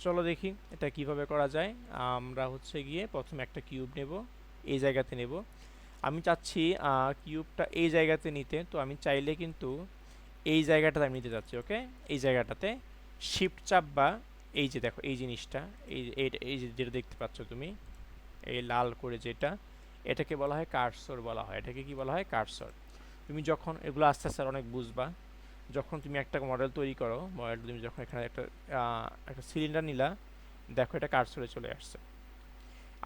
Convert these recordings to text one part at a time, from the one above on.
চলো দেখি এটা কিভাবে করা যায়। আমরা হচ্ছে গিয়ে প্রথমে একটা কিউব নেব, এই জায়গাতে নেব। আমি চাচ্ছি কিউবটা এই জায়গাতে নিতে, তো আমি চাইলে কিন্তু এই জায়গাটাতে আমি নিতে যাচ্ছি। ওকে, এই জায়গাটাতে শিফট চাপবা, এই যে দেখো এই জিনিসটা, এই যে যেটা দেখতে পাচ্ছ তুমি, এই লাল করে যেটা, এটাকে বলা হয় কার্সর বলা হয়। এটাকে কি বলা হয়? কার্সর। তুমি যখন এগুলো আস্তে আস্তে অনেক বুঝবা, যখন তুমি একটা মডেল তৈরি করো, মডেল তুমি যখন এখানে একটা সিলিন্ডার নিলা, দেখো এটা কার্সরে চলে আসছে।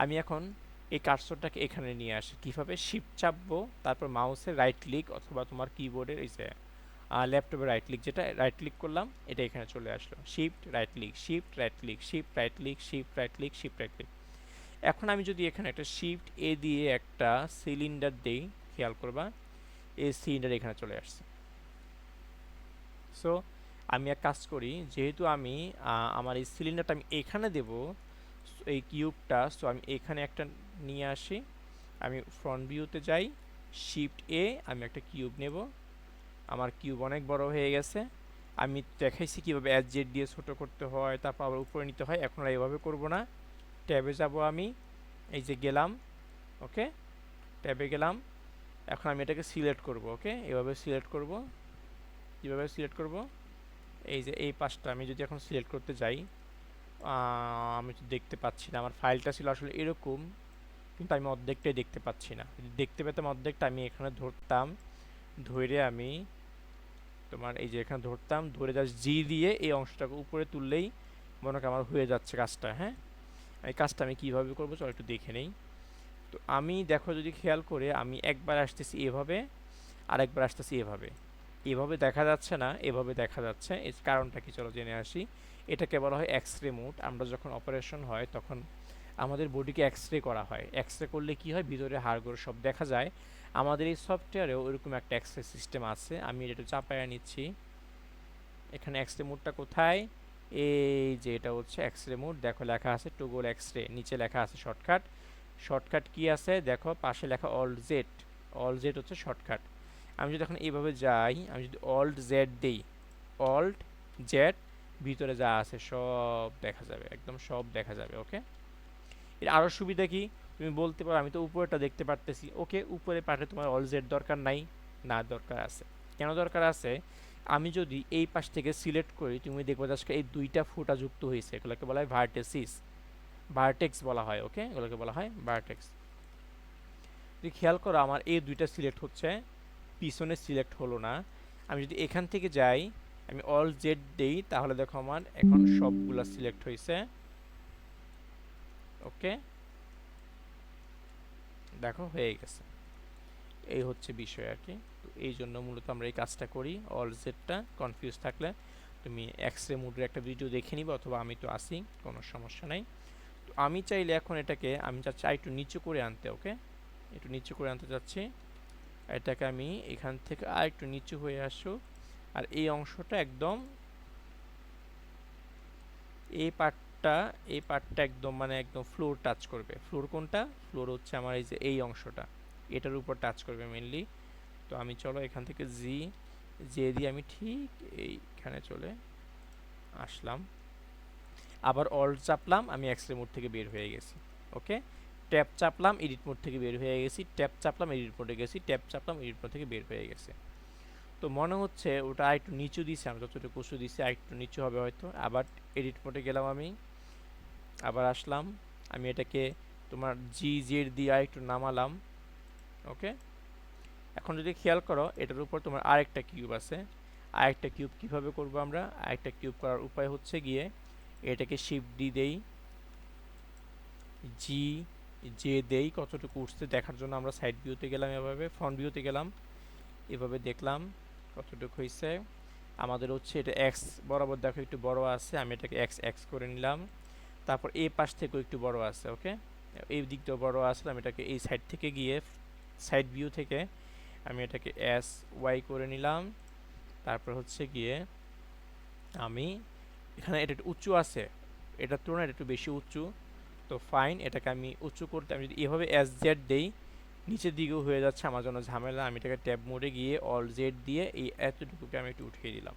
আমি এখন এই কার্সরটাকে এখানে নিয়ে আসি কীভাবে? শিফট চাপবো, তারপর মাউসের রাইট ক্লিক অথবা তোমার কিবোর্ডের এই যে ল্যাপটপে রাইট ক্লিক, যেটা রাইট ক্লিক করলাম এটা এখানে চলে আসলো। Shift right click, shift right click, shift right click, shift right click, shift right click. এখন আমি যদি এখানে একটা শিফট এ দিয়ে একটা সিলিন্ডার দেই, খেয়াল করবা এই সিলিন্ডার এখানে চলে আসছে। সো আমি এক কাজ করি, যেহেতু আমি আমার এই সিলিন্ডারটা আমি এখানে দেব, এই কিউবটা, সো আমি এখানে একটা নিয়ে আসি। আমি ফ্রন্ট ভিউতে যাই, শিফট এ, আমি একটা কিউব নেব। আমার কিউব অনেক বড় হয়ে গেছে। আমি দেখাইছি কীভাবে জেড দিয়ে ছোট করতে হয়, তারপর আবার উপরে নিতে হয়। এখন আর এভাবে করব না, ট্যাবে যাব আমি, এই যে গেলাম। ওকে, ট্যাবে গেলাম। এখন আমি এটাকে সিলেক্ট করব। ওকে, এভাবে সিলেক্ট করব। কীভাবে সিলেক্ট করব? এই যে এই পাশটা আমি যদি এখন সিলেক্ট করতে যাই, আমি তো দেখতে পাচ্ছি না, আমার ফাইলটা ছিল আসলে এরকম, কিন্তু আমি অর্ধেকটাই দেখতে পাচ্ছি না। যদি দেখতে পেতাম অর্ধেকটা, আমি এখানে ধরতাম, ধরে আমি তোমার এই যে এখানে ধরতাম, ধরে জাস্ট জি দিয়ে এই অংশটাকে উপরে তুললেই মনে হয় আমার হয়ে যাচ্ছে কাজটা। হ্যাঁ, এই কাজটা আমি কীভাবে করবো চলো একটু দেখে নেই। তো আমি দেখো যদি খেয়াল করে, আমি একবার আসতেছি এভাবে, আর একবার আসতেছি এভাবে। এভাবে দেখা যাচ্ছে না, এভাবে দেখা যাচ্ছে। এর কারণটা কি চলো জেনে আসি। এটাকে বলা হয় এক্স রে মোড। আমরা যখন অপারেশন হয় তখন আমাদের বডিকে এক্স রে করা হয়। এক্স রে করলে কি হয়, ভিতরে হাড়গোড় সব দেখা যায়। আমাদের এই সফটওয়্যারেও ওইরকম একটা এক্স রে সিস্টেম আছে। আমি এটা চাপায়া নিচ্ছি। এখানে এক্স রে মোডটা কোথায়? এই যে এটা হচ্ছে এক্স রে মোড। দেখো লেখা আছে টুগল এক্স রে, নিচে লেখা আছে শর্টকাট। শর্টকাট কি আছে দেখো, পাশে লেখা অল্ট জেড। অল্ট জেড হচ্ছে শর্টকাট। আমি যদি এখন এইভাবে যাই, আমি যদি অল্ট জেড দিই, অল্ট জেড, ভিতরে যা আছে সব দেখা যাবে, একদম সব দেখা যাবে। ওকে, এর আরও সুবিধা কি তুমি বলতে পারো, আমি তো উপরেটা দেখতে পারতেছি। ওকে, উপরে পাঠে তোমার অল জেড দরকার নাই? না, দরকার আছে। কেন দরকার আছে? আমি যদি এই পাশ থেকে সিলেক্ট করি, তুমি দেখবো আজকে এই দুইটা ফুটা যুক্ত হয়েছে, এগুলোকে বলা হয় ভার্টেসিস, ভার্টেক্স বলা হয়। ওকে, এগুলোকে বলা হয় ভার্টেক্স। যদি খেয়াল করো আমার এই দুইটা সিলেক্ট হচ্ছে, পিছনে সিলেক্ট হলো না। আমি যদি এখান থেকে যাই, আমি অল জেড দেই, তাহলে দেখো আমার এখন সবগুলা সিলেক্ট হয়েছে। ওকে, দেখো হয়ে গেছে। এই হচ্ছে বিষয় আর কি। তো এই জন্য মূলত আমরা এই কাজটা করি। অল জেডটা কনফিউজ থাকলে তুমি এক্স রে মোডের একটা ভিডিও দেখে নিবে, অথবা আমি তো আসি, কোনো সমস্যা নাই। তো আমি চাইলে এখন এটাকে আমি চাচ্ছি একটু নিচু করে আনতে। ওকে, একটু নিচু করে আনতে চাচ্ছি। এটাকে আমি এখান থেকে আর একটু নিচু হয়ে আসুক, আর এই অংশটা একদম, এই পার্টটা, এই পার্টটা একদম মানে একদম ফ্লোর টাচ করবে। ফ্লোর কোনটা? ফ্লোর হচ্ছে আমার এই যে এই অংশটা, এটার উপর টাচ করবে মেনলি। তো আমি চলো এখান থেকে জি জে দিয়ে আমি ঠিক এইখানে চলে আসলাম। আবার অল্ট চাপলাম, আমি এক্স রে মোড থেকে বের হয়ে গেছি। ওকে, ট্যাপ চাপলাম, এডিট মোড থেকে বের হয়ে গেছি। ট্যাপ চাপলাম, এডিট মোডে গেছি। ট্যাপ চাপলাম, এডিট মোড থেকে বের হয়ে গেছে। তো মনে হচ্ছে ওটা আরেকটু নিচু দিছে, আমি যতটুকু উঁচু দিছি আরেকটু নিচু হবে হয়তো। আবার এডিট মোডে গেলাম, আমি আবার আসলাম, আমি এটাকে তোমার জি জেড দিয়ে আরেকটু নামালাম। ওকে, এখন যদি খেয়াল করো এটার উপর তোমার আরেকটা কিউব আছে। আরেকটা কিউব কিভাবে করব আমরা? আরেকটা কিউব করার উপায় হচ্ছে গিয়ে এটাকে শিফট ডি দেই, জি জে দেই, কতটুকু উঠতে দেখার জন্য আমরা সাইড ভিউতে গেলাম, এভাবে ফ্রন্ট ভিউতে গেলাম, এভাবে দেখলাম কতটুকু হয়েছে। আমাদের হচ্ছে এটা এক্স বরাবর দেখো একটু বড় আছে, আমি এটাকে এক্স এক্স করে নিলাম। তারপর এই পাশ থেকেও একটু বড় আছে। ওকে, এই দিকটাও বড় আসলে আমি এটাকে এই সাইড থেকে গিয়ে সাইড ভিউ থেকে আমি এটাকে এস ওয়াই করে নিলাম। তারপর হচ্ছে গিয়ে আমি এখানে এটা একটু উঁচু আছে, এটার তুলনায় এটা একটু বেশি উঁচু, তো ফাইন, এটাকে আমি উঁচু করতে আমি যদি এভাবে এস জেড দেই, নিচের দিকেও হয়ে যাচ্ছে আমার জন্য ঝামেলা। আমি এটাকে ট্যাব মোডে গিয়ে অল জেড দিয়ে এই এতটুকুকে আমি একটু উঠিয়ে দিলাম।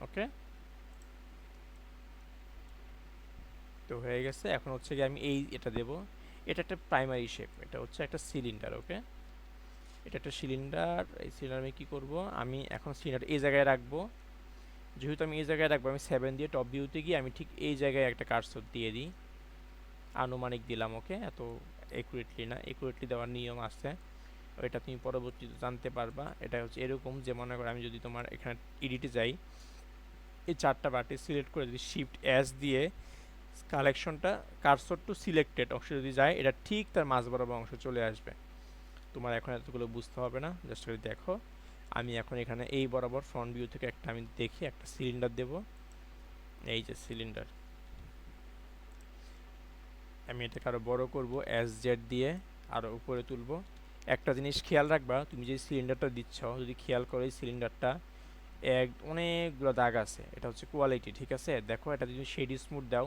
ওকে, তো হয়ে গেছে। এখন হচ্ছে কি আমি এটা দেব। এটা একটা প্রাইমারি শেপ, এটা হচ্ছে একটা সিলিন্ডার। ওকে, এটা একটা সিলিন্ডার। এই সিলিন্ডার আমি কি করব, আমি এখন সিলিন্ডার এই জায়গায় রাখবো। যেহেতু আমি এই জায়গায় রাখবো, আমি 7 দিয়ে টপ ভিউতে গিয়ে আমি ঠিক এই জায়গায় একটা কার্সর দিয়ে দিই, আনুমানিক দিলাম। ওকে, এত একুরেটলি না, একুরেটলি দেওয়ার নিয়ম আছে, এটা তুমি পরবর্তীতে জানতে পারবা। এটা হচ্ছে এরকম যে মনে করো আমি যদি তোমার এখানে এডিটে যাই, এই চারটা বাটি সিলেক্ট করে যদি শিফট এস দিয়ে কালেকশনটা কার্সর টু সিলেক্টেড অংশ যদি যায়, এটা ঠিক তার মাঝ বরাবর অংশ চলে আসবে। তোমার এখন এতগুলো বুঝতে হবে না, জাস্ট করে দেখো। আমি এখন এখানে এই বরাবর ফ্রন্ট ভিউ থেকে একটা আমি দেখি একটা সিলিন্ডার দেব। এই যে সিলিন্ডার, আমি এটাকে আরও বড় করব এস জেড দিয়ে, আরও উপরে তুলব। একটা জিনিস খেয়াল রাখবা, তুমি যে সিলিন্ডারটা দিচ্ছ, যদি খেয়াল করো এই সিলিন্ডারটা অনেকগুলো দাগ আছে, এটা হচ্ছে কোয়ালিটি। ঠিক আছে, দেখো এটা যদি শেড স্মুথ দাও,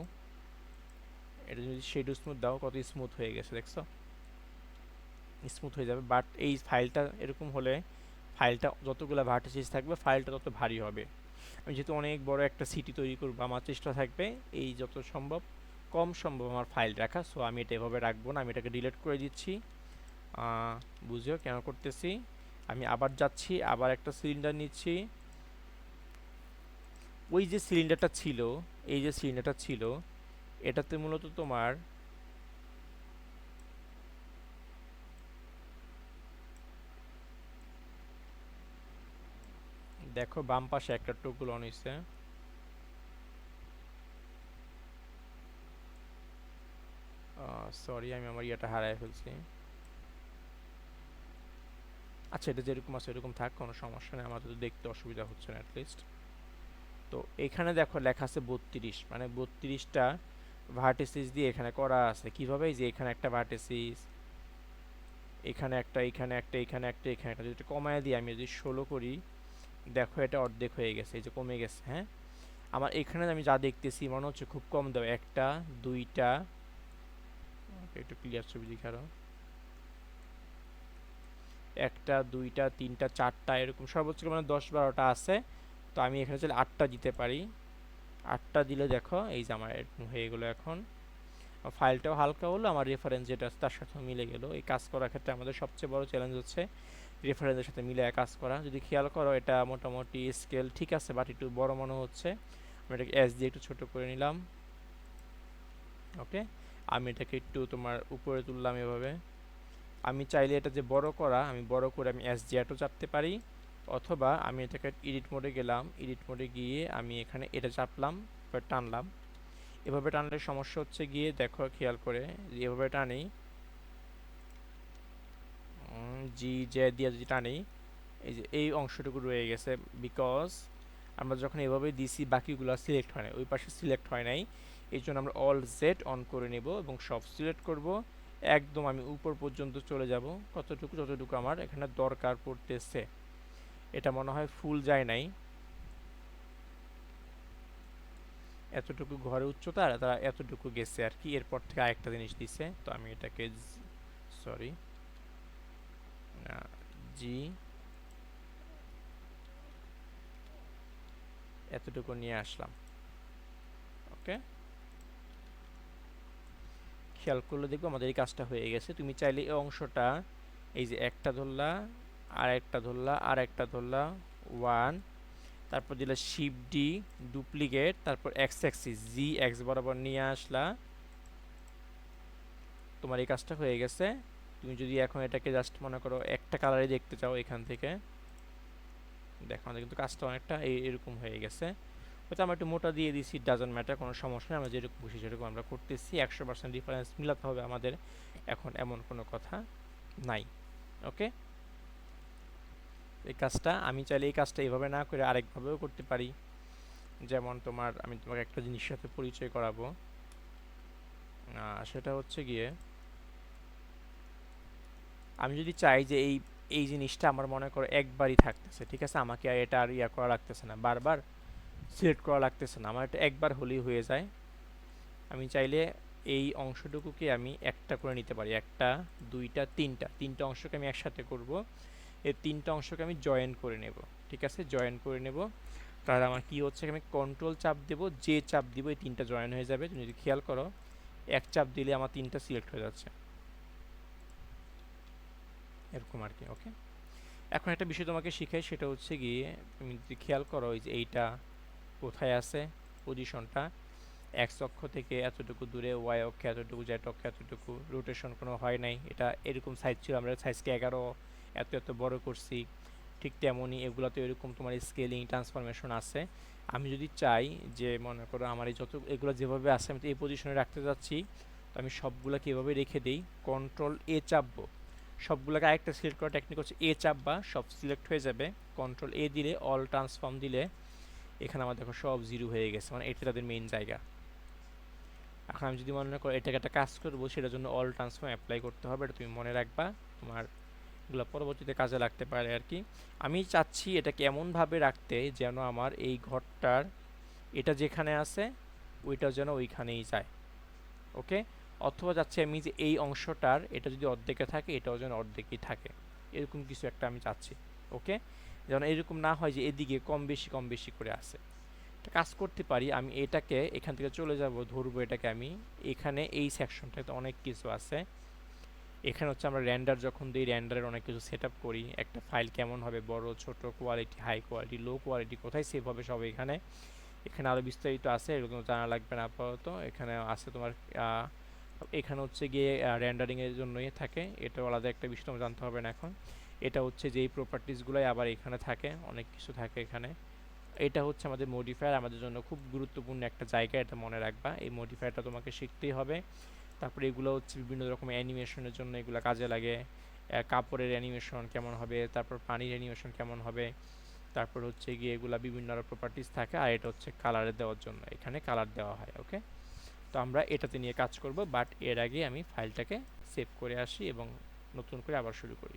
এটা যদি শেড স্মুথ দাও কত স্মুথ হয়ে গেছে, দেখছো? স্মুথ হয়ে যাবে। বাট এই ফাইলটা এরকম হলে, ফাইলটা যতগুলো ভার্টিসেস থাকবে ফাইলটা তত ভারী হবে। আমি যেহেতু অনেক বড় একটা সিটি তৈরি করবো, আমার চেষ্টা থাকবে এই যত সম্ভব কম সম্ভব আমার ফাইল রাখা। সো আমি এটা এভাবে রাখবো না, আমি এটাকে ডিলিট করে দিচ্ছি। বুঝিও কেন করতেছি। আমি আবার যাচ্ছি, আবার একটা সিলিন্ডার নিচ্ছি। ওই যে সিলিন্ডারটা ছিল, এই যে সিলিন্ডারটা ছিল, এটাতে মূলত তোমার দেখো বাম পাশে একটা টুকরো অন হয়েছে। সরি, আমি আমার ইয়েটা হারাই ফেলছি। আচ্ছা, এটা যেরকম আছে এরকম থাক, কোনো সমস্যা নেই, আমার তো দেখতে অসুবিধা হচ্ছে না অ্যাটলিস্ট। তো এখানে দেখো লেখা আছে 32, মানে 32টা ভার্টিসিস দিয়ে এখানে করা আছে। কিভাবে, এই যে এখানে একটা ভার্টিসিস, এখানে একটা, এখানে একটা, এখানে একটা, এখানে একটা, যদি এটা কমায় দিয়ে আমি যদি 16 করি, দেখো এটা অর্ধেক হয়ে গেছে, এই যে কমে গেছে। হ্যাঁ, আমার এখানে আমি যা দেখতেছি মনে হচ্ছে খুব কম দেবে, একটা, দুইটা, একটু ক্লিয়ার ছবি দেখারো, একটা, দুইটা, তিনটা, চারটা, এরকম সর্বোচ্চ মানে 10-12টা আছে। তো আমি এখানে চাইলে 8টা দিতে পারি। 8টা দিলে দেখো এই যে আমার এরকম হয়ে গেলো। এখন ফাইলটাও হালকা হলো, আমার রেফারেন্স যেটা আছে তার সাথে মিলে গেল। এই কাজ করার ক্ষেত্রে আমাদের সবচেয়ে বড় চ্যালেঞ্জ হচ্ছে রেফারেন্সের সাথে মিলে কাজ করা। যদি খেয়াল করো এটা মোটামুটি স্কেল ঠিক আছে, বাট একটু বড় মনে হচ্ছে। আমি এটাকে এস দিয়ে একটু ছোট করে নিলাম। ওকে, আমি এটাকে একটু তোমার উপরে তুললাম এভাবে। আমি চাইলে এটা যে বড় করা, আমি বড় করে আমি এস জিয়াটো চাপতে পারি, অথবা আমি এটাকে এডিট মোডে গেলাম, এডিট মোডে গিয়ে আমি এখানে এটা চাপলাম, টানলাম। এভাবে টানলে সমস্যা হচ্ছে গিয়ে, দেখো খেয়াল করে এভাবে টানি, জি জে দিয়ে যদি টানি, এই যে এই অংশটুকু রয়ে গেছে। বিকজ আমরা যখন এভাবে দিছি বাকিগুলো সিলেক্ট হয় না, ওই পাশে সিলেক্ট হয় নাই। এই জন্য আমরা অল জেড অন করে নেব এবং সব সিলেক্ট করব। একদম আমি উপর পর্যন্ত চলে যাব, কতটুকু যতটুকু আমার এখানে দরকার পড়তেছে। এটা মনে হয় ফুল যায় নাই, এতটুকু ঘরে উচ্চতা আর তারা এতটুকু গেছে আর কি। এরপর থেকে আরেকটা জিনিস দিছে, তো আমি এটাকে সরি জি এতটুকু নিয়ে আসলাম। ওকে, খেয়াল করলে দেখবো আমাদের এই কাজটা হয়ে গেছে। তুমি চাইলে এই অংশটা, এই যে একটা ধরলা, আর একটা ধরলা, আর একটা ধরলা, ওয়ান, তারপর দিলে শিফট ডি, ডুপ্লিকেট, তারপর এক্স অ্যাক্সিস জি এক্স বরাবর নিয়ে আসলা, তোমার এই কাজটা হয়ে গেছে। তুমি যদি এখন এটাকে জাস্ট মনে করো একটা কালারে দেখতে চাও এখান থেকে, দেখো আমাদের কিন্তু কাজটা অনেকটা এরকম হয়ে গেছে। হয়তো আমরা একটু মোটা দিয়ে দিছি, ডাজন্ট ম্যাটার, কোনো সমস্যা নেই, আমরা যেরকম খুশি সেরকম আমরা করতেছি। 100% ডিফারেন্স মিলাতে হবে আমাদের, এখন এমন কোনো কথা নাই। ওকে, এই কাজটা আমি চাইলে এই কাজটা এইভাবে না করে আরেকভাবেও করতে পারি। যেমন তোমার, আমি তোমাকে একটা জিনিসের সাথে পরিচয় করাবো, সেটা হচ্ছে গিয়ে, আমি যদি চাই যে এই এই জিনিসটা আমার মনে করো একবারই থাকতেছে, ঠিক আছে, আমাকে আর এটা আর ইয়া করা লাগতেছে না, বারবার সিলেক্ট করা লাগতেছে না, আমার এটা একবার হলেই হয়ে যায়। আমি চাইলে এই অংশটুকুকে আমি একটা করে নিতে পারি, একটা, দুইটা, তিনটা, তিনটা অংশকে আমি একসাথে করব। এই তিনটা অংশকে আমি জয়েন করে নেব, ঠিক আছে, জয়েন করে নেব। তাহলে আমার কি হচ্ছে, আমি কন্ট্রোল চাপ দেবো, যে চাপ দিব এই তিনটা জয়েন হয়ে যাবে। তুমি যদি খেয়াল করো এক চাপ দিলে আমার তিনটা সিলেক্ট হয়ে যাচ্ছে, এরকম আর কি। ওকে, এখন একটা বিষয় তোমাকে শিখাই, সেটা হচ্ছে গিয়ে তুমি যদি খেয়াল করো এই যে এইটা কোথায় আছে পজিশনটা, এক্স অক্ষ থেকে এতটুকু দূরে, ওয়াই অক্ষে এতটুকু, জেড অক্ষে এতটুকু, রোটেশন কোনো হয় নাই, এটা এরকম সাইজ ছিল, আমরা সাইজকে 11 এত এত বড় করছি। ঠিক তেমনই এগুলোতে এরকম তোমার স্কেলিং ট্রান্সফরমেশন আছে। আমি যদি চাই যে মনে করো আমার এই যত এগুলো যেভাবে আছে আমি তো এই পজিশনে রাখতে যাচ্ছি, তো আমি সবগুলোকে এভাবে রেখে দিই, কন্ট্রোল এ চাপবো, সবগুলোকে আরেকটা সিলেক্ট করা টেকনিক হচ্ছে এ চাপবা, সব সিলেক্ট হয়ে যাবে। কন্ট্রোল এ দিলে, অল ট্রান্সফর্ম দিলে এখানে আমার দেখো সব জিরো হয়ে গেছে, মানে এটা তাদের মেইন জায়গা। এখন আমি যদি মনে করো এটাকে একটা কাজ করবো, সেটার জন্য অল ট্রান্সফর্ম অ্যাপ্লাই করতে হবে, এটা তুমি মনে রাখবা, তোমার এগুলো পরবর্তীতে কাজে লাগতে পারে আর কি। আমি চাচ্ছি এটাকে এমনভাবে রাখতে যেন আমার এই ঘরটার এটা যেখানে আছে ওইটা যেন ওইখানেই যায়। ওকে, অথবা চাচ্ছি আমি যে এই অংশটার এটা যদি অর্ধেকে থাকে এটাও যেন অর্ধেকই থাকে, এরকম কিছু একটা আমি চাচ্ছি। ওকে, যেন এরকম না হয় যে এদিকে কম বেশি করে আসে। একটা কাজ করতে পারি, আমি এটাকে এখান থেকে চলে যাব, ধরবো এটাকে আমি এখানে, এই সেকশনটাতে অনেক কিছু আছে। এখানে হচ্ছে আমরা র্যান্ডার যখন দিই, র্যান্ডারের অনেক কিছু সেট আপ করি, একটা ফাইল কেমন হবে, বড় ছোট, quality high quality low quality, কোথায় সেভ হবে সব এখানে। এখানে আরও বিস্তারিত আছে, এরকম জানা লাগবে না আপাতত। এখানে আছে তোমার এখানে হচ্ছে গিয়ে র্যান্ডারিংয়ের জন্যই থাকে, এটাও আলাদা একটা বিষয় তোমার জানতে হবে না এখন। এটা হচ্ছে যেই প্রপার্টিসগুলোই আবার এখানে থাকে, অনেক কিছু থাকে এখানে। এটা হচ্ছে আমাদের মডিফায়ার, আমাদের জন্য খুব গুরুত্বপূর্ণ একটা জায়গা, এটা মনে রাখবা, এই মডিফায়ারটা তোমাকে শিখতেই হবে। তারপরে এগুলো হচ্ছে বিভিন্ন রকমের অ্যানিমেশনের জন্য এগুলো কাজে লাগে, কাপড়ের অ্যানিমেশন কেমন হবে, তারপর পানির অ্যানিমেশন কেমন হবে, তারপর হচ্ছে গিয়ে এগুলা বিভিন্ন আরও প্রপার্টিস থাকে। আর এটা হচ্ছে কালারে দেওয়ার জন্য, এখানে কালার দেওয়া হয়। ওকে, তো আমরা এটাতে নিয়ে কাজ করব, বাট এর আগে আমি ফাইলটাকে সেভ করে আসি এবং নতুন করে আবার শুরু করি।